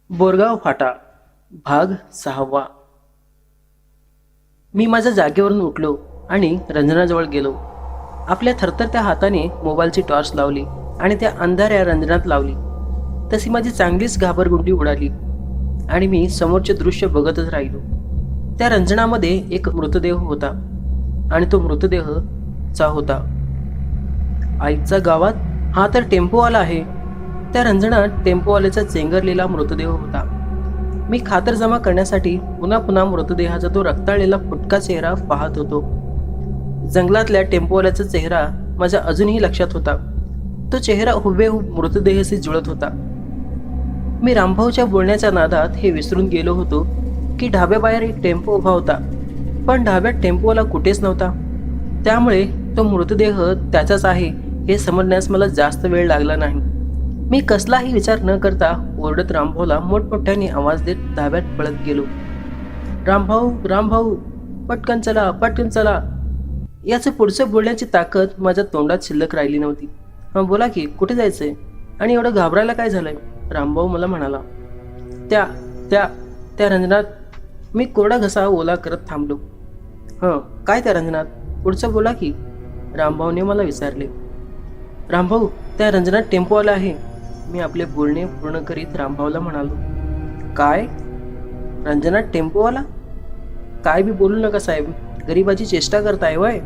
बोरगाव फाटा भाग 6. मी माझ्या जागेवरून उठलो आणि रंजनाजवळ गेलो. आपल्या थरथरत्या हाताने मोबाईलची टॉर्च लावली आणि त्या अंधाऱ्या रंजनात लावली. तशी माझी चांगलीच घाबरगुंडी उडाली आणि मी समोरचे दृश्य बघतच राहिलो. त्या रंजनामध्ये एक मृतदेह होता आणि तो मृतदेह चा होता. आईचा गावात हा तर टेम्पोवाला आहे. त्या रंजनात टेम्पोवाल्याचा चेंगरलेला मृतदेह होता. मी खातरजमा करण्यासाठी पुन्हा पुन्हा मृतदेहाचा तो रक्ताळलेला फुटका चेहरा पाहत होतो. जंगलातल्या टेम्पोवाल्याचा चेहरा माझ्या अजूनही लक्षात होता. तो चेहरा हुबेहूब मृतदेहाशी जुळत होता. मी रामभाऊच्या बोलण्याच्या नादात हे विसरून गेलो होतो की ढाब्याबाहेर एक टेम्पो उभा होता, पण ढाब्यात टेम्पोवाला कुठेच नव्हता. त्यामुळे तो मृतदेह त्याचाच आहे हे समजण्यास मला जास्त वेळ लागला नाही. मी कसलाही विचार न करता ओरडत रामभाऊला मोठमोठ्याने आवाज देत धाब्यात पळत गेलो. रामभाऊ, रामभाऊ, पटकन चला, पटकन चला. याचं पुढचं बोलण्याची ताकद माझ्या तोंडात शिल्लक राहिली नव्हती. हां बोला की, कुठे जायचंय आणि एवढं घाबरायला काय झालंय? रामभाऊ मला म्हणाला. त्या त्या त्या रंजनात. मी कोरडा घसा ओला करत थांबलो. काय त्या रंजनात? पुढचं बोला की, रामभाऊने मला विचारले. रामभाऊ, त्या रंजनात टेम्पोवाला आहे. मी आपले बोलणे पूर्ण करीत रामभाऊला म्हणालो. काय? रंजनात टेम्पोवाला? काय बी बोलू नका साहेब, गरिबाची चेष्टा करताय वय.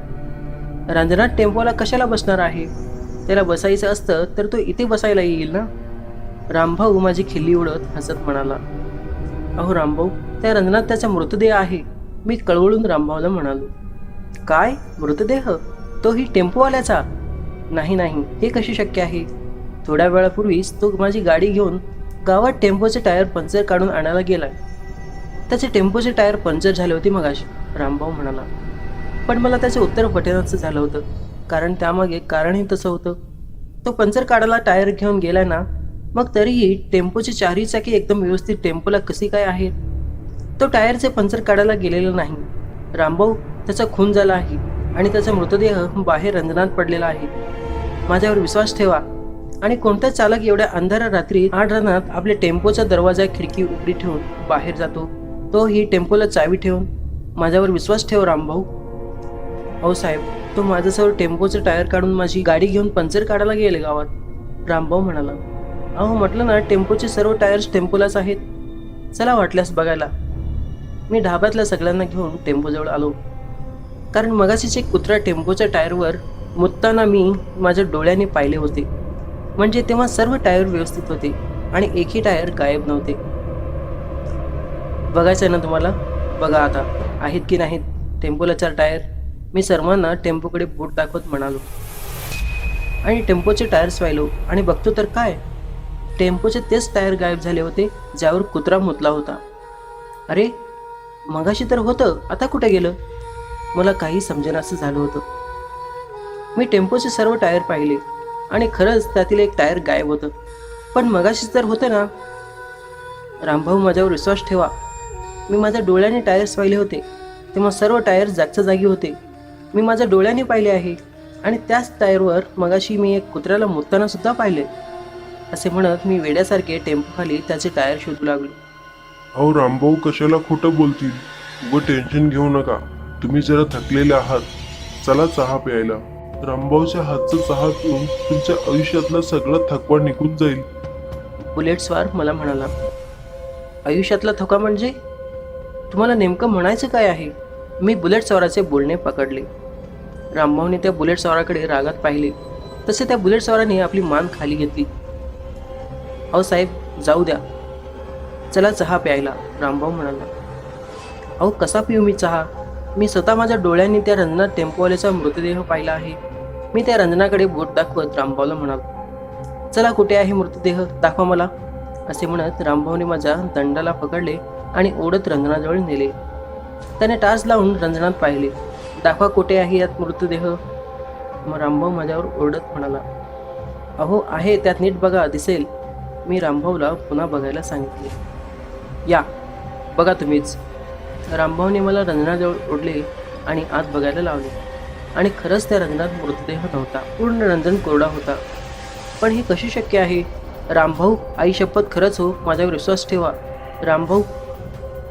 रंजनात टेम्पोवाला कशाला बसणार आहे? त्याला बसायचं असतं तर तो इथे बसायला येईल ना. रामभाऊ माझी खिल्ली उडत हसत म्हणाला. अहो रामभाऊ, त्या रंजनात त्याचा मृतदेह आहे. मी कळवळून रामभाऊला म्हणालो. काय मृतदेह? तोही टेम्पोवाल्याचा? नाही नाही, हे कसे शक्य आहे? थोड्या वेळापूर्वीच तो माझी गाडी घेऊन गावात टेम्पोचे टायर पंक्चर काढून आणायला गेलाय. त्याचे टेम्पोचे टायर पंक्चर झाले होते मगाशी, रामभाऊ म्हणाला. पण मला त्याचे उत्तर पटेनाचं झालं होतं, कारण त्यामागे कारणही तसं होतं. तो पंक्चर काढायला टायर घेऊन गेलाय ना, मग तरीही टेम्पोची चारही चाकी एकदम व्यवस्थित टेम्पोला कशी काय आहेत? तो टायरचे पंक्चर काढायला गेलेला नाही. रामभाऊ, त्याचा खून झाला आहे आणि त्याचा मृतदेह बाहेर रंजनात पडलेला आहे. माझ्यावर विश्वास ठेवा. आणि कोणता चालक एवढ्या अंधाऱ्या रात्री आढळणात आपल्या टेम्पोचा दरवाजा खिडकी उघडी ठेवून बाहेर जातो? तो ही टेम्पोला चावी ठेवून. माझ्यावर विश्वास ठेव रामभाऊ. हो साहेब, तो माझ्यासमोर टेम्पोचं टायर काढून माझी गाडी घेऊन पंक्चर काढायला गेले गावात, रामभाऊ म्हणाला. अहो म्हटलं ना, टेम्पोचे सर्व टायर्स टेम्पोलाच आहेत. चला वाटल्यास बघायला. मी ढाब्यातल्या सगळ्यांना घेऊन टेम्पोजवळ आलो, कारण मगाशीच एक कुत्रा टेम्पोच्या टायरवर मुतताना मी माझ्या डोळ्यांनी पाहिले होते. म्हणजे तेव्हा सर्व टायर व्यवस्थित होते आणि एकही टायर गायब नव्हते. बघायचं आहे ना तुम्हाला? बघा आता, आहेत की नाहीत टेम्पोला 4 टायर. मी सर्वांना टेम्पोकडे बोट दाखवत म्हणालो आणि टेम्पोचे टायर्स पाहिलो आणि बघतो तर काय, टेम्पोचे तेच टायर गायब झाले होते ज्यावर कुत्रा मुतला होता. अरे, मगाशी तर होतं, आता कुठे गेलं? मला काही समजेनासं झालं होतं. मी टेम्पोचे सर्व टायर पाहिले आणि खरंच त्यातील एक टायर गायब होतं. पण मगाशी तर होतं ना. रामभाऊ, माझ्यावर विश्वास ठेवा. मी माझ्या डोळ्याने टायर्स पाहिले होते, तेव्हा सर्व टायर जागच्या जागी होते. मी माझ्या डोळ्याने पाहिले आहे आणि त्याच टायरवर मगाशी मी एक कुत्र्याला मुतताना सुद्धा पाहिले. असे म्हणत मी वेड्यासारखे टेम्पोखाली त्याचे टायर शोधू लागलो. अहो रामभाऊ, कशाला खोटं बोलतील? उगं टेन्शन घेऊ नका. तुम्ही जरा थकलेले आहात. चला चहा प्यायला. रामभाऊच्या हातचा चहा पिऊन तुमच्या आयुष्यातला सगळा थकवा निघून जाईल. बुलेट स्वार मला म्हणाला. आयुष्यातला थकवा म्हणजे? तुम्हाला नेमकं म्हणायचं काय आहे? मी बुलेट स्वाराचे बोलणे पकडले. रामभाऊने त्या बुलेट स्वाराकडे रागात पाहिले, तसे त्या बुलेट स्वाराने आपली मान खाली घेतली. अहो साहेब, जाऊ द्या. चला चहा प्यायला, रामभाऊ म्हणाला. अहो कसा पिऊ मी चहा? मी स्वतः माझ्या डोळ्यांनी त्या रंजनात टेम्पोवाल्याचा मृतदेह पाहिला आहे. मी त्या रंजनाकडे बोट दाखवत रामभाऊला म्हणालो. चला, कुठे आहे मृतदेह? दाखवा मला. असे म्हणत रामभाऊने माझ्या दंडाला पकडले आणि ओढत रंजनाजवळ नेले. त्याने टाच लावून रंजनात पाहिले. दाखवा, कुठे आहे यात मृतदेह? मग रामभाऊ माझ्यावर ओरडत म्हणाला. अहो आहे, त्यात नीट बघा, दिसेल. मी रामभाऊला पुन्हा बघायला सांगितले. या बघा तुम्हीच. रामभाऊने मला रंजनाजवळ ओढले आणि आत बघायला लावले आणि खरंच त्या रंजनात मृतदेह नव्हता. पूर्ण रंजन कोरडा होता. पण हे कशी शक्य आहे? रामभाऊ, आई शपथ खरंच हो, माझ्यावर विश्वास ठेवा. रामभाऊ,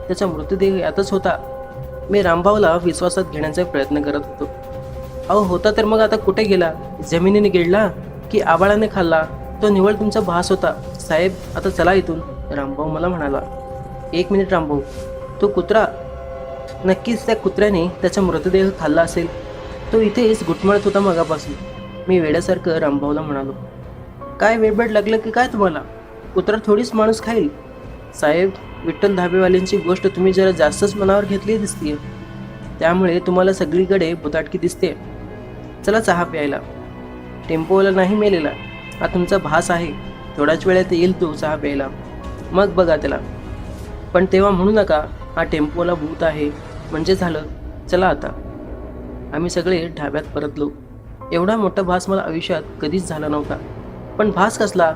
त्याचा मृतदेह यातच होता. मी रामभाऊला विश्वासात घेण्याचा प्रयत्न करत होतो. अहो होता तर मग आता कुठे गेला? जमिनीने गिळला की आबाळाने खाल्ला? तो निव्वळ तुमचा भास होता. साहेब आता चला इथून, रामभाऊ मला म्हणाला. 1 मिनिट रामभाऊ, तो कुत्रा, नक्कीच त्या कुत्र्याने त्याचा मृतदेह खाल्ला असेल. तो इथेच घुटमळत होता मगापासून. मी वेड्यासारखं रामभाऊला म्हणालो. काय वेडबड लागलं की काय तुम्हाला? कुत्रा थोडीच माणूस खाईल. साहेब, विठ्ठल धाबेवाल्यांची गोष्ट तुम्ही जरा जास्तच मनावर घेतली दिसतीये, त्यामुळे तुम्हाला सगळीकडे भुताटकी दिसते. चला चहा प्यायला. टेम्पोवाला नाही मेलेला, हा तुमचा भास आहे. थोड्याच वेळात येईल तो चहा प्यायला, मग बघा त्याला. पण तेव्हा म्हणू नका हा टेम्पोवाला भूत आहे, म्हणजे झालं. चला आता. आम्ही सगळे ढाब्यात परतलो. एवढा मोठा भास मला आयुष्यात कधीच झाला नव्हता. पण भास कसला?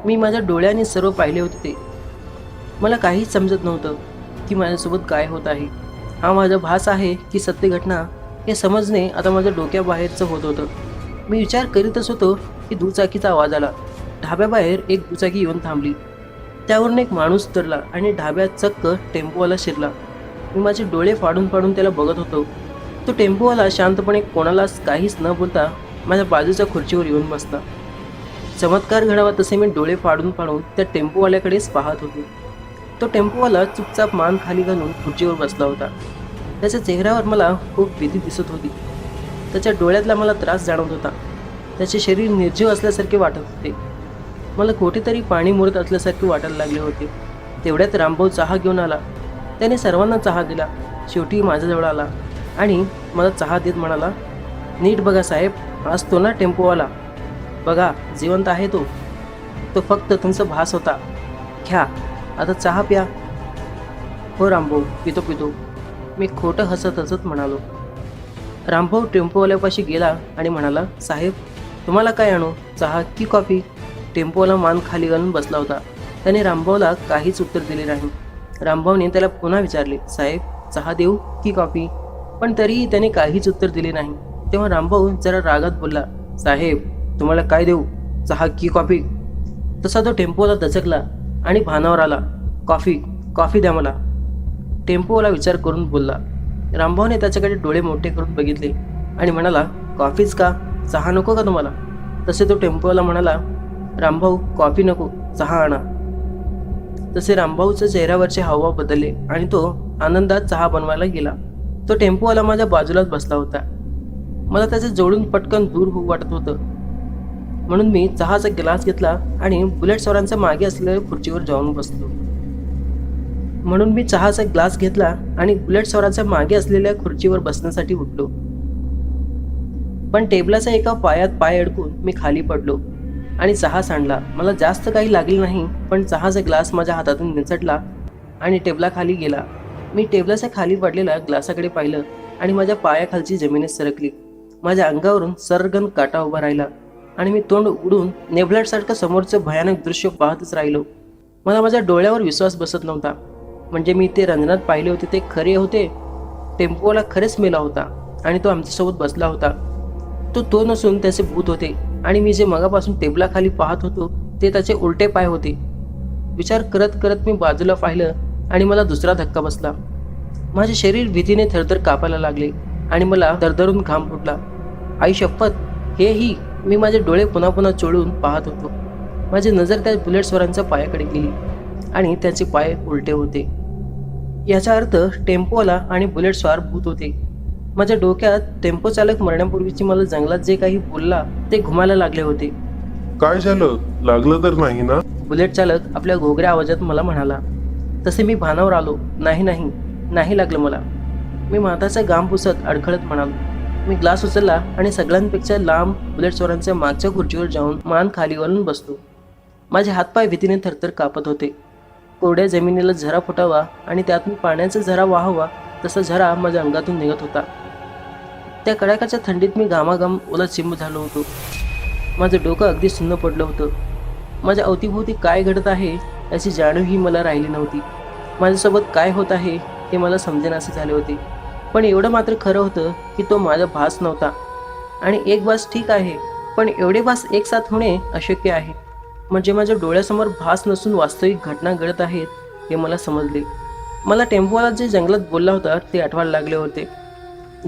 मी माझ्या डोळ्यांनी सर्व पाहिले होते ते. मला काहीच समजत नव्हतं की माझ्यासोबत काय होत आहे. हा माझा भास आहे की सत्य घटना, हे समजणे आता माझ्या डोक्याबाहेरचं होत होतं. मी विचार करीतच होतो की दुचाकीचा आवाज आला. ढाब्याबाहेर एक दुचाकी येऊन थांबली. त्यावरून एक माणूस उतरला आणि ढाब्यात चक्क टेम्पोवाला शिरला. मी माझे डोळे फाडून फाडून त्याला बघत होतो. तो टेम्पोवाला शांतपणे कोणालाच काहीच न बोलता माझ्या बाजूच्या खुर्चीवर येऊन बसला. चमत्कार घडावा तसे मी डोळे फाडून फाडून त्या टेम्पोवाल्याकडेच पाहत होतो. तो टेम्पोवाला चुपचाप मान खाली घालून खुर्चीवर बसला होता. त्याच्या चेहऱ्यावर मला खूप भीती दिसत होती. त्याच्या डोळ्यातला मला त्रास जाणवत होता. त्याचे शरीर निर्जीव असल्यासारखे वाटत होते. मला कुठेतरी पाणी मुरत असल्यासारखे वाटायला लागले होते. तेवढ्यात रामभाऊ चहा घेऊन आला. त्याने सर्वांना चहा दिला. शेवटी माझ्याजवळ आला आणि मला चहा देत म्हणाला, नीट बघा साहेब, आज तो ना टेम्पोवाला. बघा, जिवंत आहे तो. तो फक्त तुमचा भास होता. घ्या आता चहा प्या. हो रामभाऊ, पितो पितो, मी खोटं हसत हसत म्हणालो. रामभाऊ टेम्पोवाल्यापाशी गेला आणि म्हणाला, साहेब तुम्हाला काय आणू, चहा की कॉफी? टेम्पोवाला मान खाली घालून बसला होता. त्याने रामभाऊला काहीच उत्तर दिले नाही. रामभाऊने त्याला पुन्हा विचारले, साहेब चहा देऊ की कॉफी? पण तरीही त्याने काहीच उत्तर दिले नाही. तेव्हा रामभाऊ जरा रागात बोलला, साहेब तुम्हाला काय देऊ, चहा की कॉफी? तसा तो टेम्पोवाला दचकला आणि भानावर आला. कॉफी, कॉफी द्या मला. टेम्पोवाला विचार करून बोलला. रामभाऊने त्याच्याकडे डोळे मोठे करून बघितले आणि म्हणाला, कॉफीच का, चहा नको का तुम्हाला? तसे तो टेम्पोवाला म्हणाला, रामभाऊ कॉफी नको, चहा आणा. तसे रामभाऊच्या चेहऱ्यावरचे हावभाव बदलले आणि तो आनंदात चहा बनवायला गेला. तो टेम्पोवाला माझ्या बाजूलाच बसला होता. मला त्याच्या जवळून पटकन दूर होऊ वाटत होतं. म्हणून मी चहाचा ग्लास घेतला आणि बुलेट स्वारांच्या मागे असलेल्या खुर्चीवर जाऊन बसलो. बुलेट स्वाराच्या मागे असलेल्या खुर्चीवर बसण्यासाठी उठलो. पण टेबलाच्या एका पायात पाय अडकून मी खाली पडलो आणि चहा सांडला. मला जास्त काही लागले नाही, पण चहाचा ग्लास माझ्या हातातून निसटला आणि टेबलाखाली गेला. मी टेबलाच्या खाली पडलेल्या ग्लासाकडे पाहिलं आणि माझ्या पायाखालची जमिनीत सरकली. माझ्या अंगावरून सर्रगन काटा उभा राहिला आणि मी तोंड उघडून नेबलाटसारखं समोरचं भयानक दृश्य पाहतच राहिलो. मला माझ्या डोळ्यावर विश्वास बसत नव्हता. म्हणजे मी ते रंजनात पाहिले होते ते खरे होते. टेम्पोवाला खरेच मेला होता आणि तो आमच्यासोबत बसला होता. तो नसून त्याचे भूत होते आणि मी जे मगापासून टेबलाखाली पाहत होतो ते त्याचे उलटे पाय होते. विचार करत करत मी बाजूला पाहिलं आणि मला दुसरा धक्का बसला. माझे शरीर भीतीने थरथर कापायला लागले आणि मला दरदरून घाम फुटला. आई शपथ, हेही मी माझे डोळे पुन्हा पुन्हा चोळून पाहत होतो. माझी नजर त्या बुलेट स्वारांच्या पायाकडे गेली आणि त्याचे पाय उलटे होते. याचा अर्थ टेम्पोवाला आणि बुलेट स्वार भूत होते. माझ्या डोक्यात टेम्पो चालक मरण्यापूर्वीची मला जंगलात जे काही बोलला ते घुमायला लागले होते. काय झालं, लागलं तर नाही ना? बुलेट चालक आपल्या घोगऱ्या आवाजात मला म्हणाला. तसे मी भानावर आलो. नाही लागलं मला. मी माताचा घाम पुसत अडखळत म्हणालो. मी ग्लास उचलला आणि सगळ्यांपेक्षा लांब बुलेट चोरांच्या मागच्या खुर्चीवर जाऊन मान खाली घालून बसलो. माझे हातपाय भीतीने थरथर कापत होते. कोरड्या जमिनीला झरा फुटावा आणि त्यातून पाण्याचा झरा वाहावा तसा झरा माझ्या अंगातून निघत होता. त्या कडाक्याच्या थंडीत मी घामाघाम ओलाचिंब झालो होतो. माझं डोकं अगदी सुन्न पडलं होतं. माझ्या अवतीभोवती काय घडत आहे याची जाणीवही मला राहिली नव्हती. माझ्यासोबत काय होत आहे हे मला समजेनासे झाले होते. पण एवढं मात्र खरं होतं की तो माझा भास नव्हता. आणि एक भास ठीक आहे, पण एवढे भास एक साथ होणे अशक्य आहे. म्हणजे माझ्या डोळ्यासमोर भास नसून वास्तविक घटना घडत आहेत हे मला समजले. मला टेम्पोवाला जे जंगलात बोलला होता ते आठवायला लागले होते.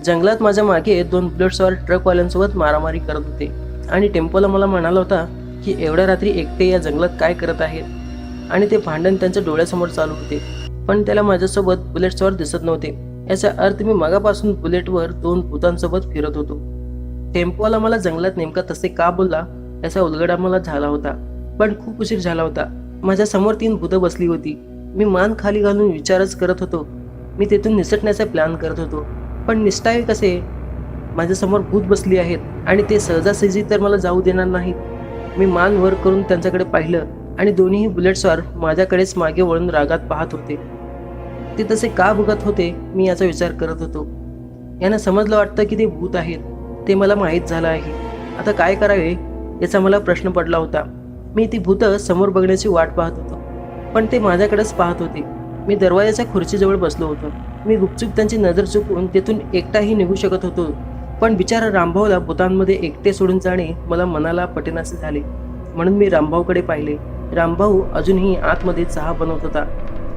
जंगलात माझ्या मागे 2 बुलेट्सवर ट्रकवाल्यांसोबत मारामारी करत होते आणि टेम्पोला मला म्हणाला होता की एवढ्या रात्री एकटे या जंगलात काय करत आहेत आणि ते भांडण त्यांच्या डोळ्यासमोर चालू होते. पण त्याला माझ्यासोबत बुलेट्सवर दिसत नव्हते. याचा अर्थ मी मगापासून बुलेटवर 2 भूतांसोबत फिरत होतो. टेम्पोवाला मला जंगलात नेमका तसे का बोलला याचा उलगडा मला झाला होता. पण खूप उशीर झाला होता. माझ्या समोर 3 भूतं बसली होती. मी मान खाली घालून विचारच करत होतो. मी तेथून निसटण्याचा प्लॅन करत होतो. पण निसटावे कसे? माझ्यासमोर भूत बसली आहेत आणि ते सहजासहजी तर मला जाऊ देणार नाहीत. मी मान वर करून त्यांच्याकडे पाहिलं आणि दोन्हीही बुलेट्सवर माझ्याकडेच मागे वळून रागात पाहत होते. ते तसे का बघत होते मी याचा विचार करत होतो. यांना समजलं वाटतं की ते भूत आहेत. ते मला माहीत झालं आहे. आता काय करावे याचा मला प्रश्न पडला होता. मी ती भूतं समोर बघण्याची वाट पाहत होतो, पण ते माझ्याकडेच पाहत होते. मी दरवाजाच्या खुर्चीजवळ बसलो होतो. मी गुपचूप त्यांची नजर चुकवून तेथून एकटाही निघू शकत होतो. पण बिचारा रामभाऊला भूतांमध्ये एकटे सोडून जाणे मला मनाला पटेनासे झाले. म्हणून मी रामभाऊकडे पाहिले. रामभाऊ अजूनही आतमध्ये चहा बनवत होता.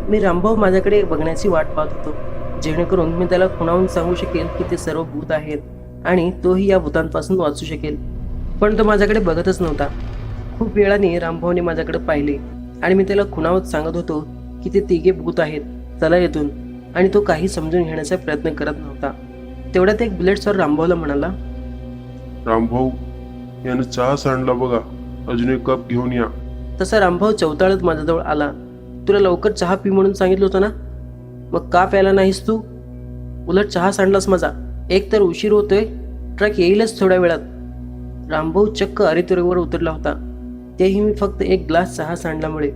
मी रामभाऊ माझ्याकडे बघण्याची वाट पाहत होतो, जेणेकरून मी त्याला खुणावून सांगू शकेल की ते सर्व भूत आहेत आणि तोही या भूतांपासून वाचू शकेल. पण तो माझ्याकडे बघतच नव्हता. खूप वेळाने रामभाऊने माझ्याकडे पाहिले आणि मी त्याला खुणावत सांगत होतो की ते 3 भूत आहेत, चला येथून, आणि तो काही समजून घेण्याचा प्रयत्न करत नव्हता. तेवढ्यात एक बुलेट्सवर रामभाऊला म्हणाला, रामभाऊ, यानं चहा सांडला बघा, अजून एक कप घेऊन या. तसा रामभाऊ चवताळत माझ्याजवळ आला. तुला लवकर चहा पी म्हणून सांगितलं होतं ना, मग का प्यायला नाहीस तू? उलट चहा सांडलास माझा. एक तर उशीर होतोय, ट्रक येईलच थोड्या वेळात. रामभाऊ चक्क अरेतुरेवर उतरला होता, तेही मी फक्त 1 ग्लास चहा सांडल्यामुळे.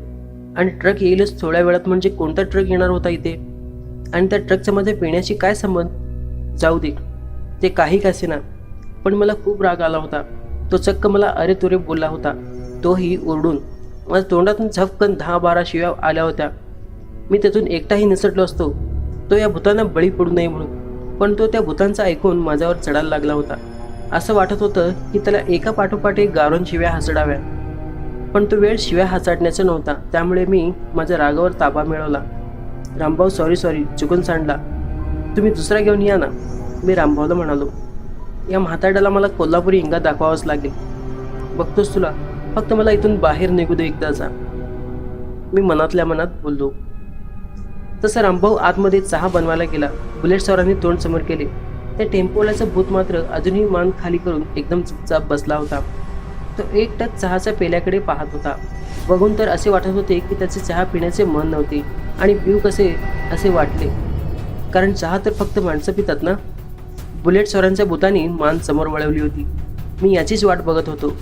आणि ट्रक येईलच थोड्या वेळात म्हणजे कोणता ट्रक येणार होता इथे? आणि त्या ट्रकचा माझ्या पिण्याशी काय संबंध? जाऊ दे, ते काही कसेना, पण मला खूप राग आला होता. तो चक्क मला अरेतुरे बोलला होता, तोही ओरडून. माझ्या तोंडातून झपकन 10-12 शिव्या आल्या होत्या. मी त्यातून एकटाही निसटलो असतो, तो या भूतांना बळी पडू नये म्हणून. पण तो त्या भूतांचं ऐकून माझ्यावर चढायला लागला होता. असं वाटत होतं की त्याला एका पाठोपाठ एक गारून शिव्या हसडाव्या. पण तो वेळ शिव्या हसाडण्याचा नव्हता, त्यामुळे मी माझ्या रागावर ताबा मिळवला. रामभाऊ, सॉरी, चुकून सांडला. तुम्ही दुसरा घेऊन या ना, मी रामभाऊला म्हणालो. या म्हाताड्याला मला कोल्हापुरी इंगा दाखवावाच लागेल. बघतोस तुला, फक्त मला इथून बाहेर निघू दे एकदाचा, मी मनातल्या मनात बोललो. तसं रामभाऊ आतमध्ये चहा बनवायला गेला. बुलेट सवारांनी तोंड समोर केले. त्या टेम्पोवाल्याचा भूत मात्र अजूनही मान खाली करून एकदम चुपचाप बसला होता. तो एकटक चहाच्या पेल्याकडे पाहत होता. बघून तर असे वाटत होते की त्याचे चहा पिण्याचे मन नव्हते आणि पिऊ कसे असे वाटले, कारण चहा तर फक्त माणसं पितात ना. बुलेट सवारांच्या भूतानी मान समोर वळवली होती. मी याचीच वाट बघत होतो.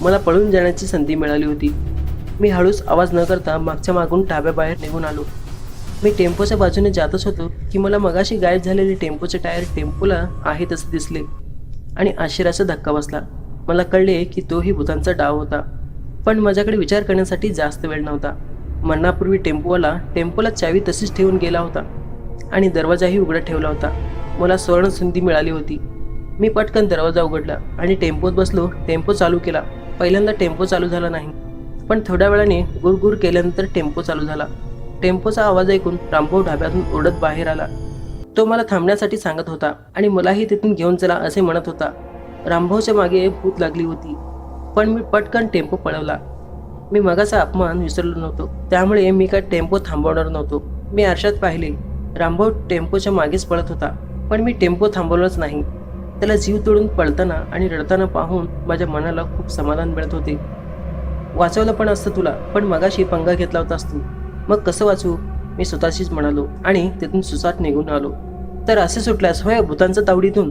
मला पळून जाण्याची संधी मिळाली होती. मी हळूच आवाज न करता मागच्या मागून ढाब्याबाहेर निघून आलो. मी टेम्पोच्या बाजूने जातच होतो की मला मगाशी गायब झालेले टेम्पोचे टायर टेम्पोला आहे तसे दिसले आणि आश्चर्याचा धक्का बसला. मला कळले की तोही भूतांचा डाव होता. पण माझ्याकडे विचार करण्यासाठी जास्त वेळ नव्हता. मरणापूर्वी टेम्पोला चावी तशीच ठेवून गेला होता आणि दरवाजाही उघडा ठेवला होता. मला स्वर्ण संधी मिळाली होती. मी पटकन दरवाजा उघडला आणि टेम्पोत बसलो. टेम्पो चालू केला. पहिल्यांदा टेम्पो चालू झाला नाही, पण थोड्या वेळाने गुरगुर केल्यानंतर टेम्पो चालू झाला. टेम्पोचा आवाज ऐकून रामभाऊ ढाब्यातून ओढत बाहेर आला. तो मला थांबण्यासाठी सांगत होता आणि मलाही तिथून घेऊन चला असे म्हणत होता. रामभाऊच्या मागे भूत लागली होती, पण मी पटकन टेम्पो पळवला. मी मगाचा अपमान विसरलो नव्हतो, त्यामुळे मी काय टेम्पो थांबवणार नव्हतो. मी आरशात पाहिले. रामभाऊ टेम्पोच्या मागेच पळत होता, पण मी टेम्पो थांबवलाच नाही. त्याला जीव तोडून पळताना आणि रडताना पाहून माझ्या मनाला खूप समाधान मिळत होते. वाचवलं पण असतं तुला, पण मगाशी पंगा घेतला होतास तू. मग कसं वाचू, मी स्वतःशीच म्हणालो आणि तिथून सुसाट निघून आलो. तर असे सुटल्यास होय भूतांच्या तावडीतून?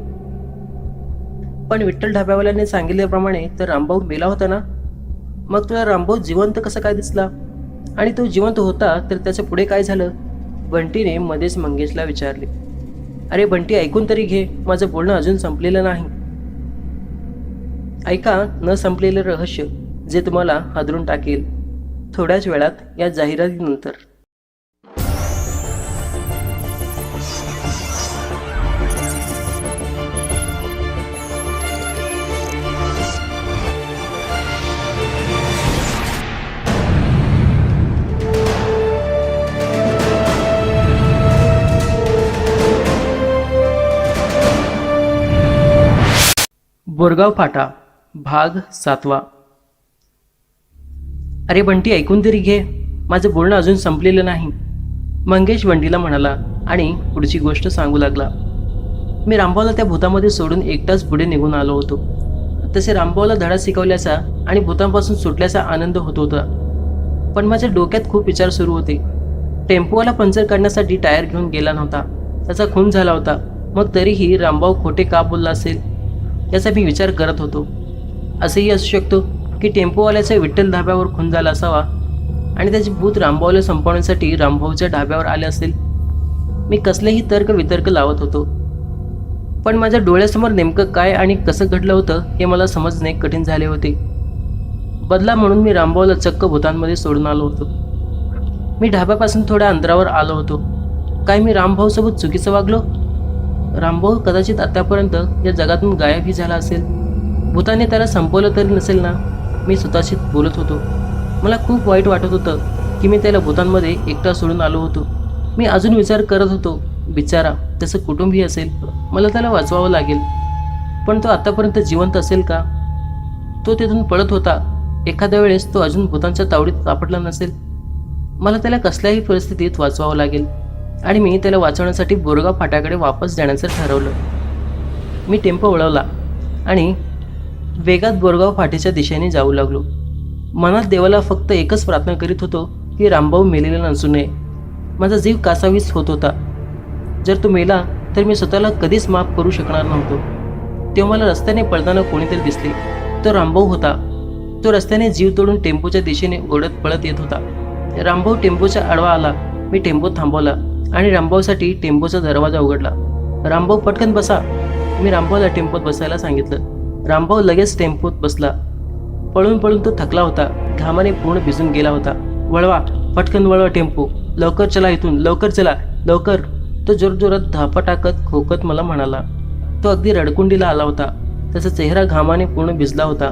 पण विठ्ठल ढाब्यावाल्याने सांगितल्याप्रमाणे तर रामभाऊ मेला होता ना. मग तुला रामभाऊ जिवंत कसा काय दिसला? आणि तो जिवंत होता तर त्याच्या पुढे काय झालं? बंटीने मध्येच मंगेशला विचारले. अरे बंटी, ऐकून तरी घे, माझं बोलणं अजून संपलेलं नाही. ऐका न संपलेलं रहस्य जे तुम्हाला हादरून टाकेल थोड्याच वेळात या जाहिरातीनंतर. बोरगाव फाटा भाग 7. अरे बंटी, ऐकून तरी घे, माझं बोलणं अजून संपलेलं नाही, मंगेश बंटीला म्हणाला आणि पुढची गोष्ट सांगू लागला. मी रामभाऊला त्या भूतामध्ये सोडून एकटाच पुढे निघून आलो होतो. तसे रामभाऊला धडा शिकवल्याचा आणि भूतांपासून सुटल्याचा आनंद होत होता, पण माझ्या डोक्यात खूप विचार सुरू होते. टेम्पोवाला पंक्चर काढण्यासाठी टायर घेऊन गेला नव्हता, त्याचा खून झाला होता, मग तरीही रामभाऊ खोटे का बोलला असेल याचा मी विचार करत होतो. असेही असू शकतो की टेम्पोवाल्याचा विठ्ठल धाब्यावर खून झाला असावा आणि त्याचे भूत रामभाऊला संपवण्यासाठी रामभाऊच्या ढाब्यावर आले असेल. मी कसलेही तर्क वितर्क लावत होतो, पण माझ्या डोळ्यासमोर नेमकं काय आणि कसं घडलं होतं हे मला समजणे कठीण झाले होते. बदला म्हणून मी रामभाऊला चक्क भूतांमध्ये सोडून आलो होतो. मी ढाब्यापासून थोड्या अंतरावर आलो होतो. काय मी रामभाऊसोबत चुकीचं वागलो? रामभाऊ कदाचित आतापर्यंत या जगातून गायबही झाला असेल. भूताने त्याला संपवलं तरी नसेल ना? मी स्वतःशीच बोलत होतो. मला खूप वाईट वाटत होतं की मी त्याला भूतांमध्ये एकटा सोडून आलो होतो. मी अजून विचार करत होतो, बिचारा, त्याचं कुटुंबही असेल, मला त्याला वाचवावं लागेल. पण तो आतापर्यंत जिवंत असेल का? तो तिथून पळत होता. एखाद्या वेळेस तो अजून भूतांच्या तावडीत सापडला नसेल. मला त्याला कसल्याही परिस्थितीत वाचवावं लागेल आणि मी त्याला वाचवण्यासाठी बोरगाव फाट्याकडे वापस जाण्याचं ठरवलं. मी टेम्पो वळवला आणि वेगात बोरगाव फाट्याच्या दिशेने जाऊ लागलो. मनात देवाला फक्त एकच प्रार्थना करीत होतो की रामभाऊ मेलेला नसू नये. माझा जीव कासावीस होत होता. जर तो मेला तर मी स्वतःला कधीच माफ करू शकणार नव्हतो. तेव्हा मला रस्त्याने पळताना कोणीतरी दिसले. तो रामभाऊ होता. तो रस्त्याने जीव तोडून टेम्पोच्या दिशेने ओढत पळत येत होता. रामभाऊ टेम्पोच्या आडवा आला. मी टेम्पो थांबवला आणि रामभाऊसाठी टेम्पोचा दरवाजा उघडला. रामभाऊ, पटकन बसा. मी रामभाऊला टेम्पोत बसायला सांगितलं. रामभाऊ लगेच टेम्पोत बसला. पळून पळून तो थकला होता. घामाने पूर्ण भिजून गेला होता. वळवा, पटकन वळवा टेम्पो, लवकर चला इथून, लवकर चला, लवकर. तो जोरजोरात धापा टाकत खोकत मला म्हणाला. तो अगदी रडकुंडीला आला होता. त्याचा चेहरा घामाने पूर्ण भिजला होता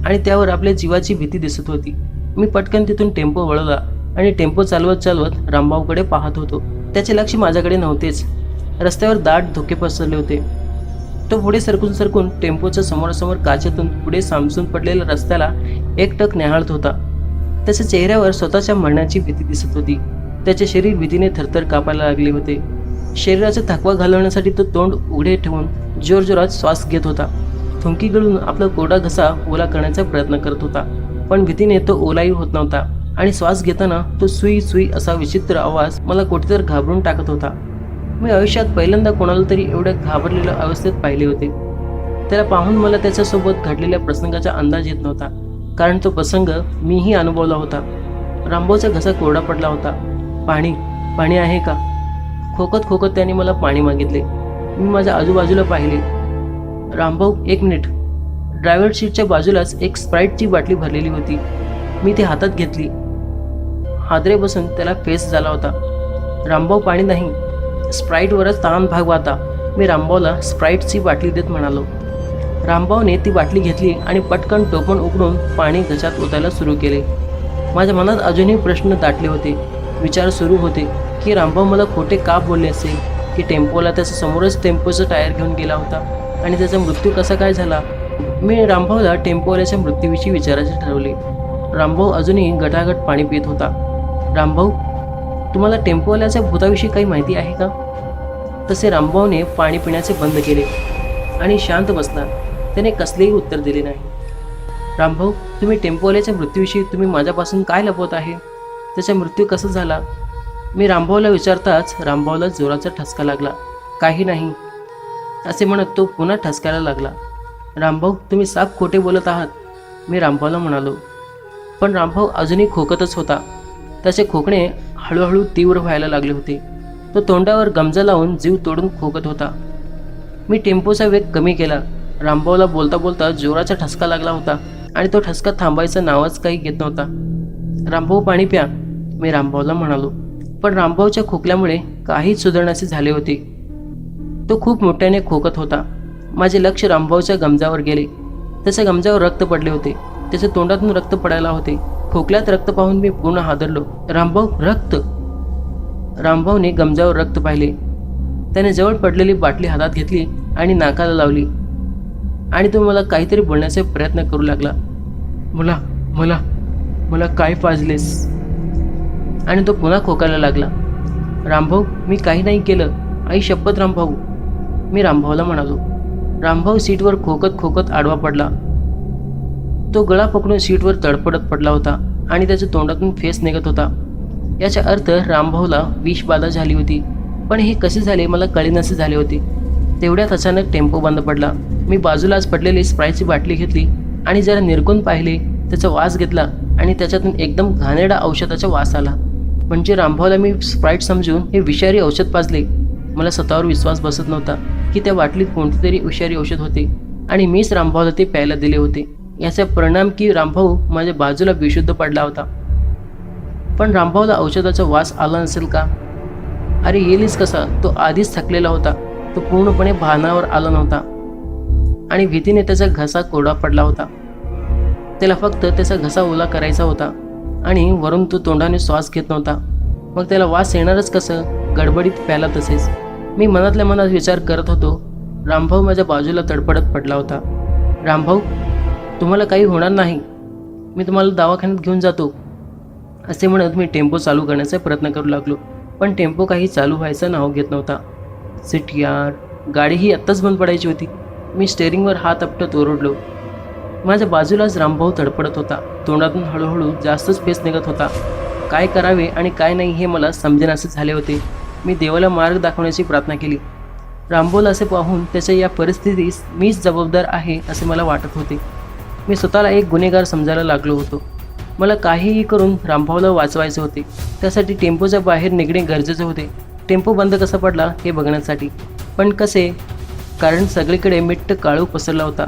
आणि त्यावर आपल्या जीवाची भीती दिसत होती. मी पटकन तिथून टेम्पो वळवला आणि टेम्पो चालवत चालवत रामभाऊकडे पाहत होतो. त्याचे लक्ष माझ्याकडे नव्हतेच. रस्त्यावर दाट धोके पसरले होते. तो पुढे सरकून सरकून टेम्पोच्या समोरासमोर काचेतून पुढे सामसून पडलेल्या रस्त्याला एकटक न्याहाळत होता. त्याच्या चेहऱ्यावर स्वतःच्या मरण्याची भीती दिसत होती. त्याचे शरीर भीतीने थरथर कापायला लागले होते. शरीराचा थकवा घालवण्यासाठी तो तोंड उघडे ठेवून जोरजोरात श्वास घेत होता. थुंकी गळून आपला कोरडा घसा ओला करण्याचा प्रयत्न करत होता, पण भीतीने तो ओलाही होत नव्हता आणि श्वास घेताना तो सुई सुई असा विचित्र आवाज मला कुठेतरी घाबरून टाकत होता. मी आयुष्यात पहिल्यांदा कोणाला तरी एवढ्या घाबरलेल्या अवस्थेत पाहिले होते. त्याला पाहून मला त्याच्यासोबत घडलेल्या प्रसंगाचा अंदाज येत नव्हता, कारण तो प्रसंग मीही अनुभवला होता. रामभाऊचा घसा कोरडा पडला होता. पाणी, पाणी आहे का? खोकत खोकत त्याने मला पाणी मागितले. मी माझ्या आजूबाजूला पाहिले. रामभाऊ, एक मिनिट. ड्रायव्हर सीटच्या बाजूलाच एक स्प्राईटची बाटली भरलेली होती. मी ती हातात घेतली. हादरे बसून त्याला फेस झाला होता. रामभाऊ, पाणी नाही, स्प्राईटवरच ताण भागवाता. मी रामभाऊला स्प्राईटची बाटली देत म्हणालो. रामभाऊने ती बाटली घेतली आणि पटकन टोपण उघडून पाणी घशात ओतायला सुरू केले. माझ्या मनात अजूनही प्रश्न दाटले होते. विचार सुरू होते की रामभाऊ मला खोटे का बोलले असेल, की टेम्पोला त्याच्या समोरच टेम्पोचं टायर घेऊन गेला होता आणि त्याचा मृत्यू कसा काय झाला. मी रामभाऊला टेम्पोवाल्याच्या मृत्यूविषयी विचारायचे ठरवले. रामभाऊ अजूनही गटागट पाणी पित होता. रामभाऊ, तुम्हाला टेम्पोवाल्याच्या भूताविषयी काही माहिती आहे का? तसे रामभाऊने पाणी पिण्याचे बंद केले आणि शांत बसला. त्याने कसलेही उत्तर दिले नाही. रामभाऊ, तुम्ही टेम्पोवाल्याच्या मृत्यूविषयी तुम्ही माझ्यापासून काय लपवत आहे? त्याचा मृत्यू कसा झाला? मी रामभाऊला विचारताच रामभाऊला जोराचा ठसका लागला. काही नाही असे म्हणत तो पुन्हा ठसकायला लागला. रामभाऊ, तुम्ही साफ खोटे बोलत आहात, मी रामभाऊला म्हणालो. पण रामभाऊ अजूनही खोकतच होता. त्याचे खोकणे हळूहळू तीव्र व्हायला लागले होते. तो तोंडावर गमजा लावून जीव तोडून खोकत होता. मी टेम्पोचा वेग कमी केला. रामभाऊला बोलता बोलता जोराचा ठसका लागला होता आणि तो ठसका थांबायचं नावच काही घेत नव्हता. रामभाऊ, पाणी प्या, मी रामभाऊला म्हणालो. पण रामभाऊच्या खोकल्यामुळे काहीच सुधारण्याचे झाले होते. तो खूप मोठ्याने खोकत होता. माझे लक्ष रामभाऊच्या गमजावर गेले. त्याच्या गमजावर रक्त पडले होते. त्याच्या तोंडातून रक्त पडायला होते. खोकल्यात रक्त पाहून मी पूर्ण हादरलो. रामभाऊ, रक्त! रामभाऊने गमजावर रक्त पाहिले. त्याने जवळ पडलेली बाटली हातात घेतली आणि नाकाला लावली आणि तो मला काहीतरी बोलण्याचा प्रयत्न करू लागला. मला मला मला काय पाजलेस? आणि तो पुन्हा खोकायला लागला. रामभाऊ, मी काही नाही केलं, आई शपथ रामभाऊ, मी रामभाऊला म्हणालो. रामभाऊ सीटवर खोकत खोकत आडवा पडला. तो गळा पकडून सीटवर तडफडत पडला होता आणि त्याच्या तोंडातून फेस निघत होता. याचा अर्थ रामभाऊला विषबाधा झाली होती. पण हे कसे झाले मला कळेनासे झाले होते. तेवढ्यात अचानक टेम्पो बंद पडला. मी बाजूलाच पडलेली स्प्राईटची बाटली घेतली आणि जरा निरखून पाहिले. त्याचा वास घेतला आणि त्याच्यातून एकदम घाणेरडा औषधाचा वास आला. म्हणजे रामभाऊला मी स्प्राईट समजून हे विषारी औषध पाजले. मला स्वतःवर विश्वास बसत नव्हता की त्या बाटलीत कोणतेतरी विषारी औषध होते आणि मीच रामभाऊला ते प्यायला दिले होते. याचा परिणाम की रामभाऊ माझ्या बाजूला बेशुद्ध पडला होता. पण रामभाऊला औषधाचा वास आला नसेल का? अरे येईलच कसा? तो आधीच थकलेला होता. तो पूर्णपणे भानावर आला नव्हता आणि भीतीने त्याचा घसा कोरडा पडला होता. त्याला फक्त त्याचा घसा ओला करायचा होता आणि वरून तो तोंडाने श्वास घेत नव्हता. मग त्याला वास येणारच कसं? गडबडीत प्याला तसेच. मी मनातल्या मनात विचार करत होतो. रामभाऊ माझ्या बाजूला तडफडत पडला होता. रामभाऊ, तुम्हाला काही होणार नाही, मी तुम्हाला दवाखान्यात घेऊन जातो, असे म्हणत मी टेम्पो चालू करण्याचा प्रयत्न करू लागलो. पण टेम्पो काही चालू व्हायचं नाव घेत नव्हता. सीट यार, गाडी ही आत्ताच बंद पडायची होती. मी स्टेअरिंगवर हात आपटत ओरडलो. माझ्या बाजूलाच रामभाऊ तडफडत होता. तोंडातून हळूहळू जास्तच फेस निघत होता. काय करावे आणि काय नाही हे मला समजेनासे झाले होते. मी देवाला मार्ग दाखवण्याची प्रार्थना केली. रामभाऊला असे पाहून त्याच्या या परिस्थितीस मीच जबाबदार आहे असे मला वाटत होते. मी स्वतःला एक गुन्हेगार समजायला लागलो होतो. मला काहीही करून रामभाऊला वाचवायचे होते. त्यासाठी टेम्पोच्या बाहेर निघणे गरजेचे होते. टेम्पो बंद कसा पडला हे बघण्यासाठी. पण कसे? कारण सगळीकडे मिट्ट काळू पसरला होता.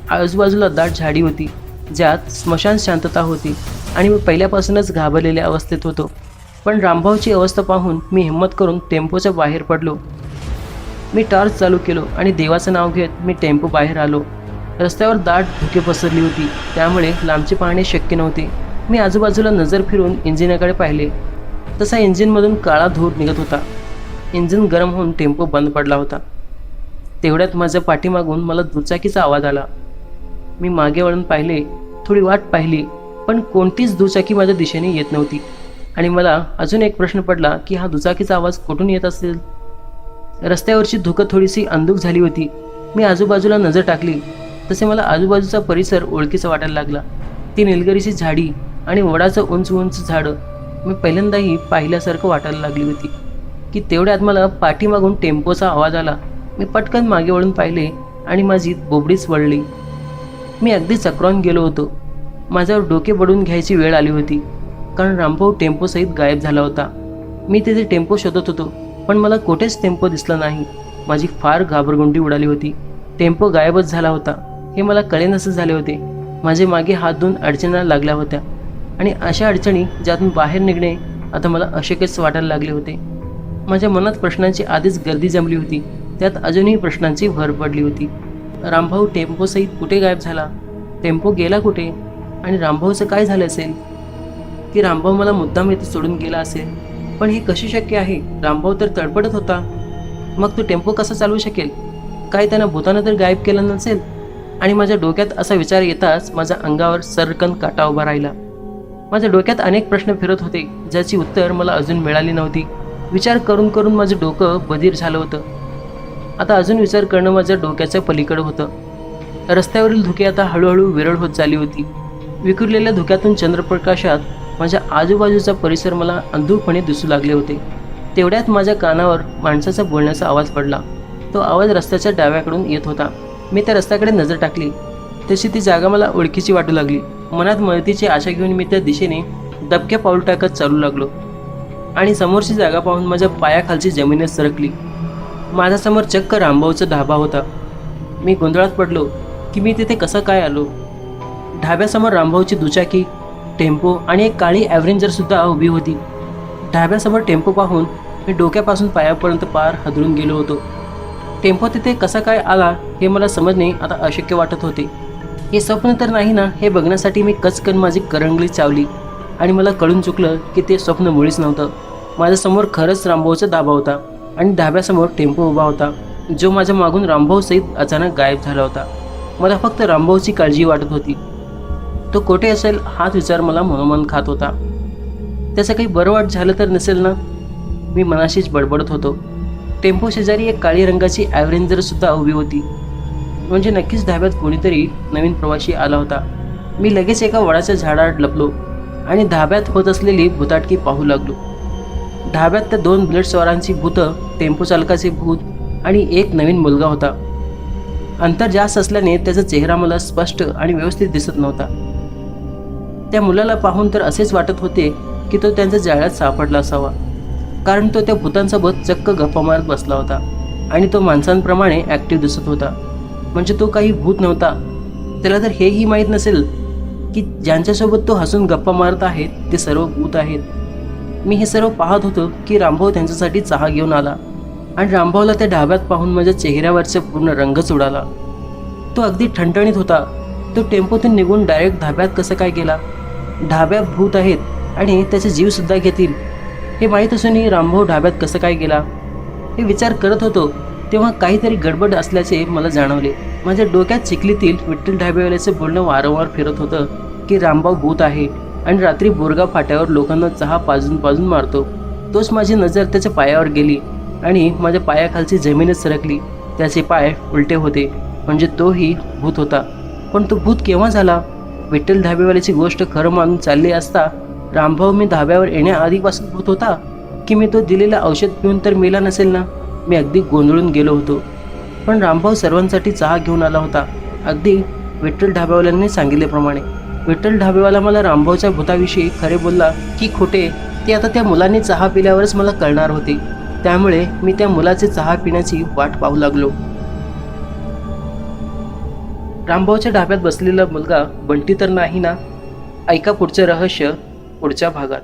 आजूबाजूला दाट झाडी होती ज्यात स्मशान शांतता होती आणि मी पहिल्यापासूनच घाबरलेल्या अवस्थेत होतो. पण रामभाऊची अवस्था पाहून मी हिंमत करून टेम्पोच्या बाहेर पडलो. मी टॉर्च चालू केलो आणि देवाचं नाव घेत मी टेम्पो बाहेर आलो. रस्त्यावर दाट धुके पसरली होती, त्यामुळे लांबचे पाहणे शक्य नव्हते. मी आजूबाजूला नजर फिरून इंजिनाकडे पाहिले. तसा इंजिनमधून काळा धूर निघत होता. इंजिन गरम होऊन टेम्पो बंद पडला होता. तेवढ्यात माझ्या पाठीमागून मला दुचाकीचा आवाज आला. मी मागे वळून पाहिले. थोडी वाट पाहिली, पण कोणतीच दुचाकी माझ्या दिशेने येत नव्हती. आणि मला अजून एक प्रश्न पडला की हा दुचाकीचा आवाज कुठून येत असेल? रस्त्यावरची धुकं थोडीशी अंधूक झाली होती. मी आजूबाजूला नजर टाकली तसे मला आजूबाजूचा परिसर ओळखीचा वाटायला लागला. ती निलगिरीची झाडी आणि वडाचं उंच उंच झाडं मी पहिल्यांदाही पाहिल्यासारखं वाटायला लागली होती. की तेवढ्यात मला पाठीमागून टेम्पोचा आवाज आला. मी पटकन मागे वळून पाहिले आणि माझी बोबडीच वळली. मी अगदी चक्रावून गेलो होतो. माझ्यावर डोके बडवून घ्यायची वेळ आली होती, कारण रामभाऊ टेम्पोसहित गायब झाला होता. मी तिथे टेम्पो शोधत होतो, पण मला कुठेच टेम्पो दिसला नाही. माझी फार घाबरगुंडी उडाली होती. टेम्पो गायबच झाला होता हे मला कळेनासे झाले होते. माझे मागे हात धुवून अडचणी लागल्या होत्या आणि अशा अडचणी ज्यातून बाहेर निघणे आता मला अशक्यच वाटायला लागले होते. माझ्या मनात प्रश्नांची आधीच गर्दी जमली होती, त्यात अजूनही प्रश्नांची भर पडली होती. रामभाऊ टेम्पोसहित कुठे गायब झाला? टेम्पो गेला कुठे? आणि रामभाऊचं काय झालं असेल? की रामभाऊ मला मुद्दाम इथे सोडून गेला असेल? पण हे कसे शक्य आहे? रामभाऊ तर तडफडत होता. मग तो टेम्पो कसा चालवू शकेल? काय त्यानं भूतानं तर गायब केलं नसेल? आणि माझ्या डोक्यात असा विचार येताच माझ्या अंगावर सरकन काटा उभा राहिला. माझ्या डोक्यात अनेक प्रश्न फिरत होते ज्याची उत्तर मला अजून मिळाली नव्हती. विचार करून करून माझं डोकं बधीर झालं होतं. आता अजून विचार करणं माझ्या डोक्याच्या पलीकडं होतं. रस्त्यावरील धुके आता हळूहळू विरळ होत झाली होती. विखुरलेल्या धुक्यातून चंद्रप्रकाशात माझ्या आजूबाजूचा परिसर मला अंधुकपणे दिसू लागले होते. तेवढ्यात माझ्या कानावर माणसाचा बोलण्याचा आवाज पडला. तो आवाज रस्त्याच्या डाव्याकडून येत होता. मी त्या रस्त्याकडे नजर टाकली. तशी ती जागा मला ओळखीची वाटू लागली. मनात मदतीची आशा घेऊन मी त्या दिशेने दबक्या पाऊल टाकत चालू लागलो आणि समोरची जागा पाहून माझ्या पायाखालची जमीनच सरकली. माझ्यासमोर चक्क रामभाऊचा ढाबा होता. मी गोंधळात पडलो की मी तिथे कसं काय आलो. ढाब्यासमोर रामभाऊची दुचाकी, टेम्पो आणि एक काळी ॲव्हेंजरसुद्धा उभी होती. ढाब्यासमोर टेम्पो पाहून मी डोक्यापासून पायापर्यंत पार हादरून गेलो होतो. टेम्पो तिथे कसा काय आला हे मला समजणे आता अशक्य वाटत होते. हे स्वप्न तर नाही ना हे बघण्यासाठी मी कचकन माझी करंगळी चावली आणि मला कळून चुकलं की ते स्वप्न मुळीच नव्हतं. माझ्यासमोर खरंच रामभाऊचा धाबा होता आणि धाब्यासमोर टेम्पो उभा होता, जो माझ्या मागून रामभाऊ सहित अचानक गायब झाला होता. मला फक्त रामभाऊची काळजी वाटत होती. तो कोठे असेल हाच विचार मला मनोमन खात होता. त्याचं काही बरं वाट झालं तर नसेल ना, मी मनाशीच बडबडत होतो. टेम्पो शेजारी एक काळी रंगाची ॲव्हेंजर सुद्धा उभी होती. म्हणजे नक्कीच धाब्यात कोणीतरी नवीन प्रवासी आला होता. मी लगेच एका वडाच्या झाडात लपलो आणि धाब्यात होत असलेली भुताटकी पाहू लागलो. धाब्यात त्या 2 बुलेट स्वारांची भूतं, टेम्पो चालकाचे भूत आणि एक नवीन मुलगा होता. अंतर जास्त असल्याने त्याचा चेहरा मला स्पष्ट आणि व्यवस्थित दिसत नव्हता. त्या मुलाला पाहून तर असेच वाटत होते की तो त्यांच्या जाळ्यात सापडला असावा, कारण तो त्या भूतांसोबत चक्क गप्पा मारत बसला होता आणि तो माणसांप्रमाणे ॲक्टिव्ह दिसत होता. म्हणजे तो काही भूत नव्हता. त्याला तर हेही माहीत नसेल की ज्यांच्यासोबत तो हसून गप्पा मारत आहेत ते सर्व भूत आहेत. मी हे सर्व पाहत होतो की रामभाऊ त्यांच्यासाठी चहा घेऊन आला आणि रामभाऊला त्या ढाब्यात पाहून माझ्या चेहऱ्यावरचा पूर्ण रंगच उडाला. तो अगदी ठणठणीत होता. तो टेम्पोतून निघून डायरेक्ट धाब्यात कसं काय गेला? ढाब्यात भूत आहेत आणि त्याचे जीवसुद्धा घेतील हे माहीत असूनही रामभाऊ ढाब्यात कसं काय गेला? हे विचार करत होतो तेव्हा काहीतरी गडबड असल्याचे मला जाणवले. माझ्या डोक्यात चिखलीतील विठ्ठल ढाबेवाल्याचं बोलणं वारंवार फिरत होतं की रामभाऊ भूत आहे आणि रात्री बोरगाव फाट्यावर लोकांना चहा पाजून मारतो. तोच माझी नजर त्याच्या पायावर गेली आणि माझ्या पायाखालची जमीनच सरकली. त्याचे पाय उलटे होते, म्हणजे तोही भूत होता. पण तो भूत केव्हा झाला? विठ्ठल ढाबेवाल्याची गोष्ट खरं मानून चालली असता रामभाऊ मी धाब्यावर येण्याआधीपासून भूत होता, की मी तो दिलेलं औषध पिऊन तर मेला नसेल ना? मी अगदी गोंधळून गेलो होतो. पण रामभाऊ सर्वांसाठी चहा घेऊन आला होता, अगदी विठ्ठल ढाबेवाल्यांनी सांगितल्याप्रमाणे. विठ्ठल ढाबेवाला मला रामभाऊच्या भूताविषयी खरे बोलला की खोटे ते आता त्या मुलाने चहा पिल्यावरच मला कळणार होते. त्यामुळे मी त्या मुलाचे चहा पिण्याची वाट पाहू लागलो. रामभाऊच्या ढाब्यात बसलेला मुलगा बंटी तर नाही ना? ऐका पुढचं रहस्य पुढच्या भागात.